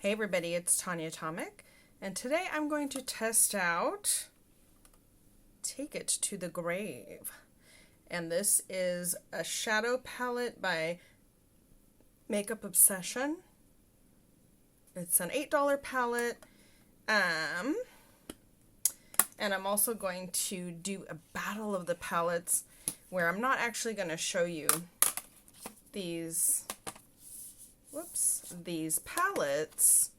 Hey everybody, it's Tonjia Atomic, and today I'm going to test out Take It to the Grave. And this is a shadow palette by Makeup Obsession. It's an $8 palette. And I'm also going to do a battle of the palettes where I'm not actually going to show you these palettes,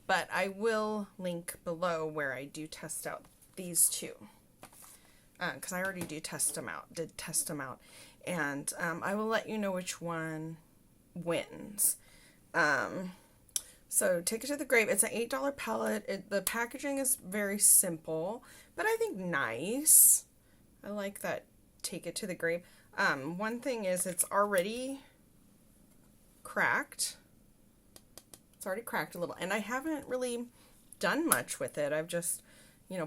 but I will link below where I do test out these two, because I already did test them out, and I will let you know which one wins. So Take It to the Grave, it's an $8 palette. The packaging is very simple, but I think nice. I like that Take It to the Grave. One thing is it's already cracked. It's already cracked a little, and I haven't really done much with it. I've just,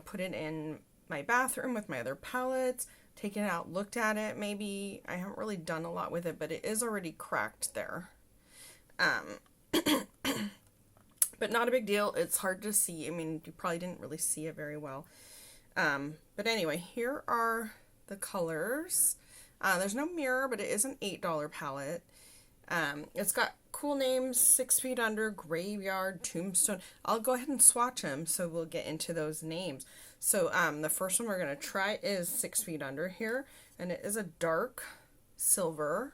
put it in my bathroom with my other palettes, taken it out, looked at it. Maybe I haven't really done a lot with it, but it is already cracked there. But not a big deal. It's hard to see. I mean, you probably didn't really see it very well. But anyway, here are the colors. There's no mirror, but it is an $8 palette. It's got cool names: 6 Feet Under, Graveyard, Tombstone. I'll go ahead and swatch them, so we'll get into those names. So the first one we're going to try is 6 Feet Under here, and it is a dark silver,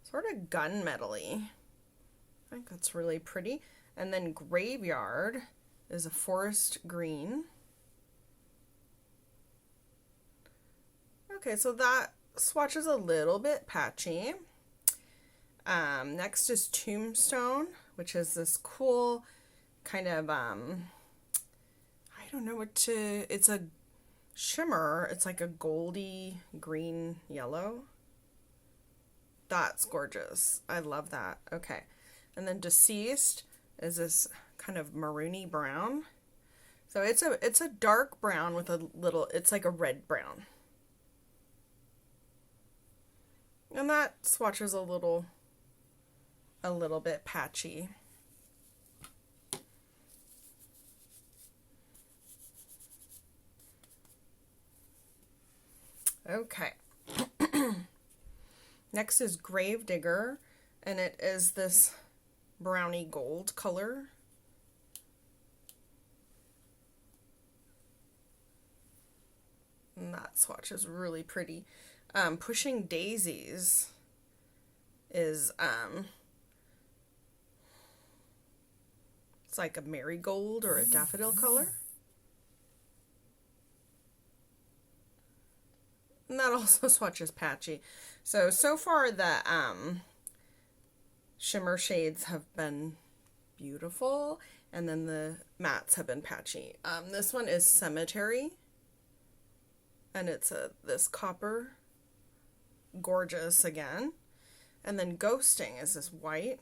sort of gunmetal-y. I think that's really pretty. And then Graveyard is a forest green. Okay, so that swatch is a little bit patchy. Next is Tombstone, which is this cool kind of, I don't know it's a shimmer. It's like a goldy green yellow. That's gorgeous. I love that. Okay. And then Deceased is this kind of maroony brown. So it's a dark brown with a little, it's like a red brown. And that swatch is a little bit patchy. Okay. Next is Gravedigger, and it is this browny gold color. And that swatch is really pretty. Pushing Daisies is it's like a marigold or a daffodil color. And that also swatches patchy. So far the shimmer shades have been beautiful, and then the mattes have been patchy. This one is Cemetery, and it's this copper. Gorgeous again. And then Ghosting is this white.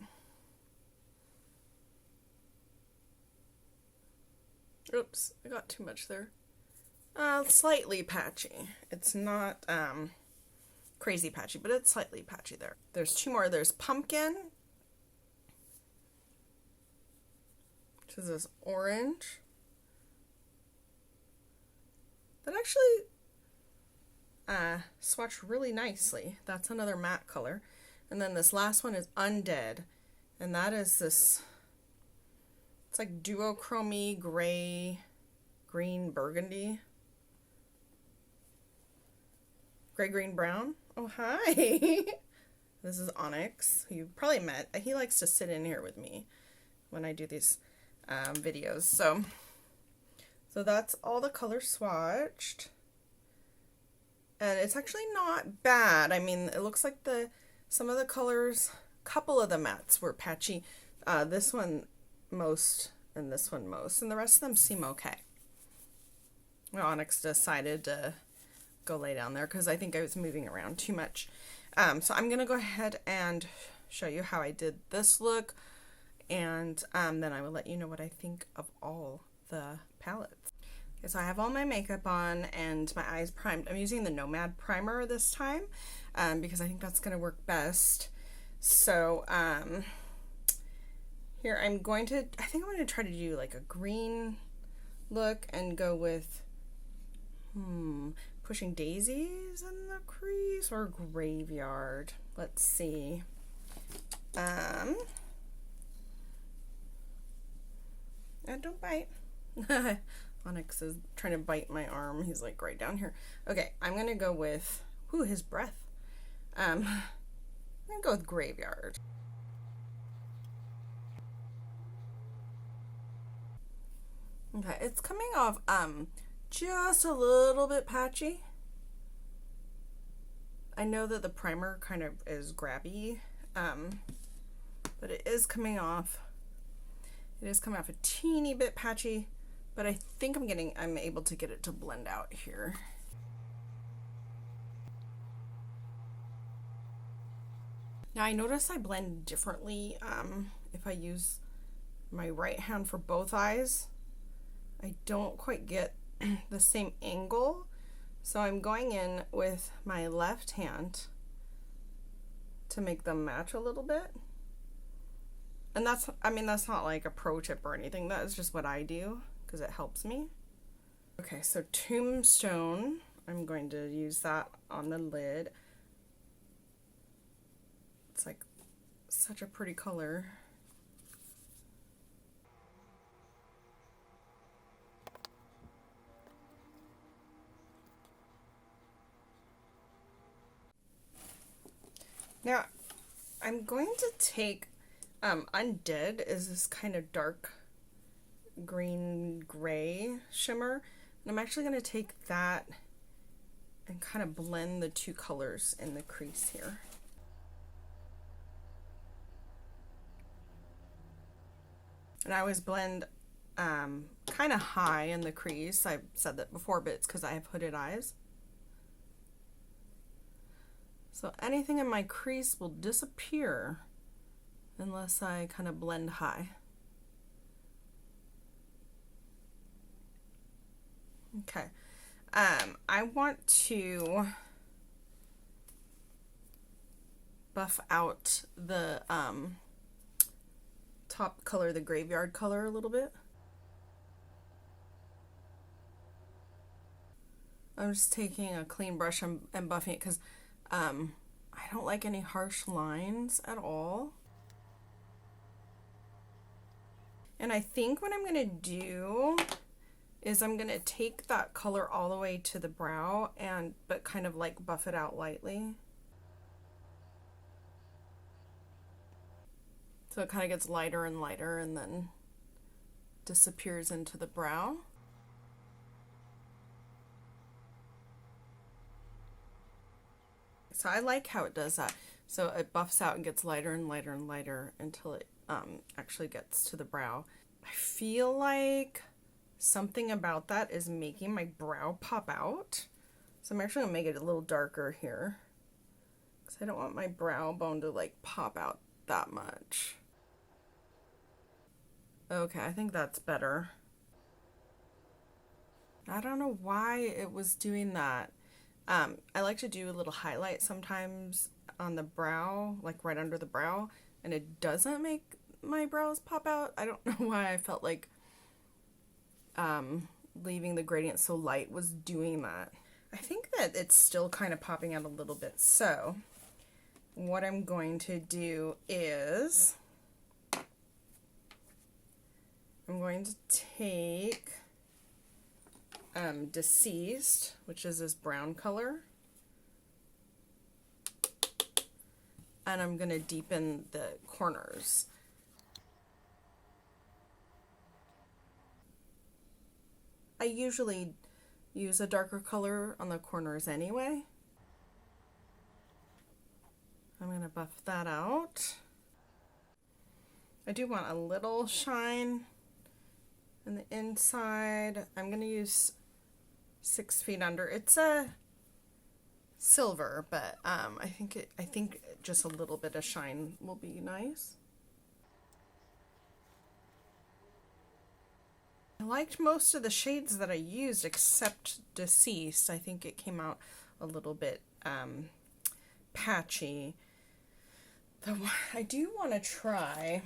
Oops, I got too much there. Slightly patchy. It's not crazy patchy, but it's slightly patchy there. There's two more. There's Pumpkin, which is this orange. That actually swatched really nicely. That's another matte color. And then this last one is Undead, and that is this, it's like duochromy gray, green, burgundy. Gray, green, brown. Oh, hi. This is Onyx, who you probably met. He likes to sit in here with me when I do these videos. So that's all the colors swatched. And it's actually not bad. I mean, it looks like some of the colors, a couple of the mattes were patchy. This one most, and this one most, and the rest of them seem okay. Well, Onyx decided to go lay down there because I think I was moving around too much. So I'm going to go ahead and show you how I did this look, and then I will let you know what I think of all the palettes. Okay, so I have all my makeup on and my eyes primed. I'm using the Nomad primer this time because I think that's going to work best. So Here I think I'm going to try to do like a green look and go with, pushing daisies in the crease or graveyard. Let's see. Don't bite. Onyx is trying to bite my arm. He's like right down here. Okay, I'm gonna go with, his breath. I'm gonna go with graveyard. Okay, it's coming off just a little bit patchy. I know that the primer kind of is grabby, but it is coming off. It is coming off a teeny bit patchy, but I think I'm able to get it to blend out here. Now I notice I blend differently if I use my right hand for both eyes. I don't quite get the same angle, so I'm going in with my left hand to make them match a little bit. And that's not like a pro tip or anything. That is just what I do because it helps me. Okay, so Tombstone, I'm going to use that on the lid. It's like such a pretty color. Now, I'm going to take Undead is this kind of dark green gray shimmer, and I'm actually going to take that and kind of blend the two colors in the crease here. And I always blend kind of high in the crease. I've said that before, but it's because I have hooded eyes. So anything in my crease will disappear unless I kind of blend high. Okay, I want to buff out the top color, the graveyard color, a little bit. I'm just taking a clean brush and buffing it because I don't like any harsh lines at all. And I think what I'm gonna do is I'm gonna take that color all the way to the brow but kind of like buff it out lightly. So it kind of gets lighter and lighter and then disappears into the brow. So I like how it does that. So it buffs out and gets lighter and lighter and lighter until it actually gets to the brow. I feel like something about that is making my brow pop out. So I'm actually gonna make it a little darker here because I don't want my brow bone to like pop out that much. Okay, I think that's better. I don't know why it was doing that. I like to do a little highlight sometimes on the brow, like right under the brow, and it doesn't make my brows pop out. I don't know why I felt like leaving the gradient so light was doing that. I think that it's still kind of popping out a little bit. So what I'm going to do is I'm going to take Deceased, which is this brown color, and I'm going to deepen the corners. I usually use a darker color on the corners anyway. I'm going to buff that out. I do want a little shine in the inside. I'm going to use 6 Feet Under. It's a silver, but I think just a little bit of shine will be nice. I liked most of the shades that I used except Deceased. I think it came out a little bit patchy. Though I do want to try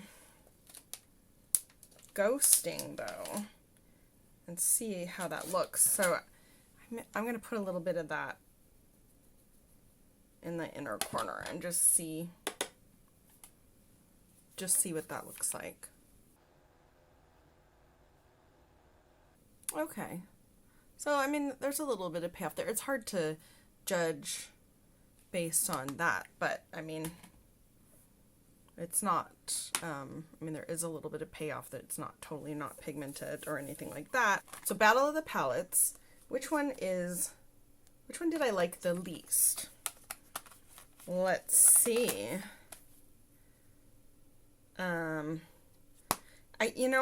ghosting though and see how that looks. So I'm going to put a little bit of that in the inner corner and just see what that looks like. Okay. So, I mean, there's a little bit of payoff there. It's hard to judge based on that, but I mean, it's not, I mean, there is a little bit of payoff that it's not totally not pigmented or anything like that. So Battle of the Palettes, which one did I like the least? Let's see.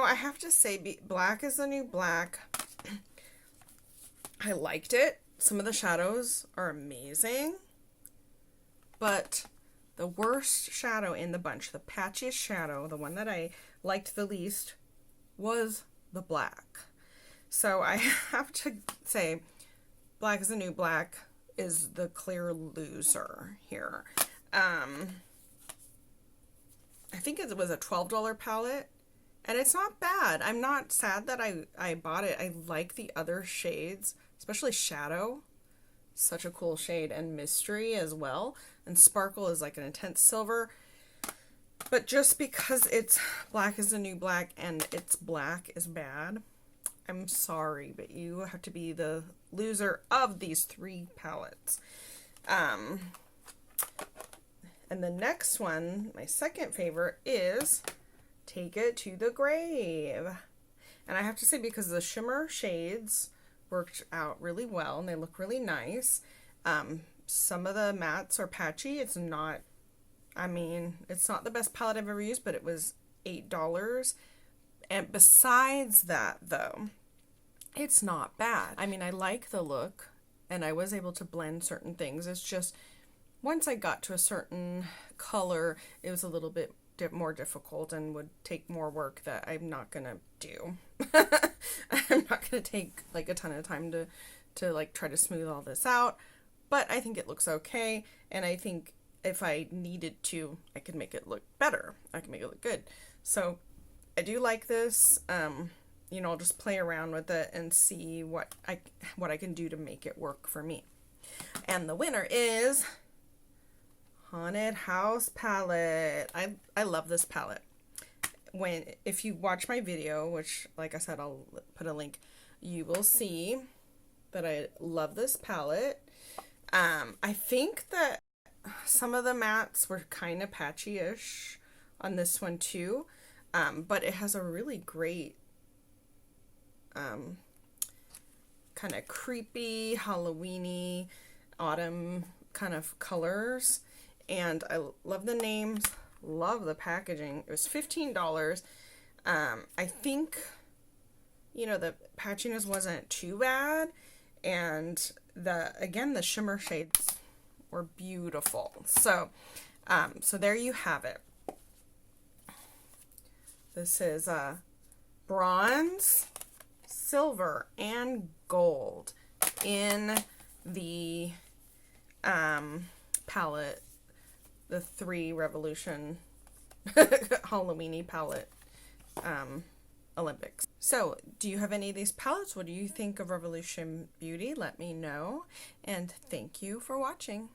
I have to say Black is the New Black. I liked it. Some of the shadows are amazing, but the worst shadow in the bunch, the patchiest shadow, the one that I liked the least, was the black. So I have to say Black is the New Black is the clear loser here. I think it was a $12 palette, and it's not bad. I'm not sad that I bought it. I like the other shades, especially Shadow. Such a cool shade, and Mystery as well. And Sparkle is like an intense silver. But just because it's Black is the New Black and it's black is bad, I'm sorry, but you have to be the loser of these three palettes. And the next one, my second favorite, is Take It to the Grave. And I have to say, because the shimmer shades worked out really well and they look really nice. Some of the mattes are patchy. It's not, I mean, it's not the best palette I've ever used, but it was $8. And besides that, though, it's not bad. I mean, I like the look and I was able to blend certain things. It's just once I got to a certain color, it was a little bit more difficult and would take more work that I'm not gonna do. I'm not gonna take like a ton of time to like try to smooth all this out, but I think it looks okay, and I think if I needed to, I could make it look better. I can make it look good. So I do like this. I'll just play around with it and see what I can do to make it work for me. And the winner is Haunted House palette. I love this palette. If you watch my video, which like I said, I'll put a link, you will see that I love this palette. I think that some of the mattes were kind of patchy-ish on this one too, but it has a really great kind of creepy, Halloween-y, autumn kind of colors. And I love the names, love the packaging. It was $15. I think, the patchiness wasn't too bad. And the shimmer shades were beautiful. So there you have it. This is bronze, silver, and gold in the palette. The 3 Revolution Halloween-y palette Olympics. So, do you have any of these palettes? What do you think of Revolution Beauty? Let me know. And thank you for watching.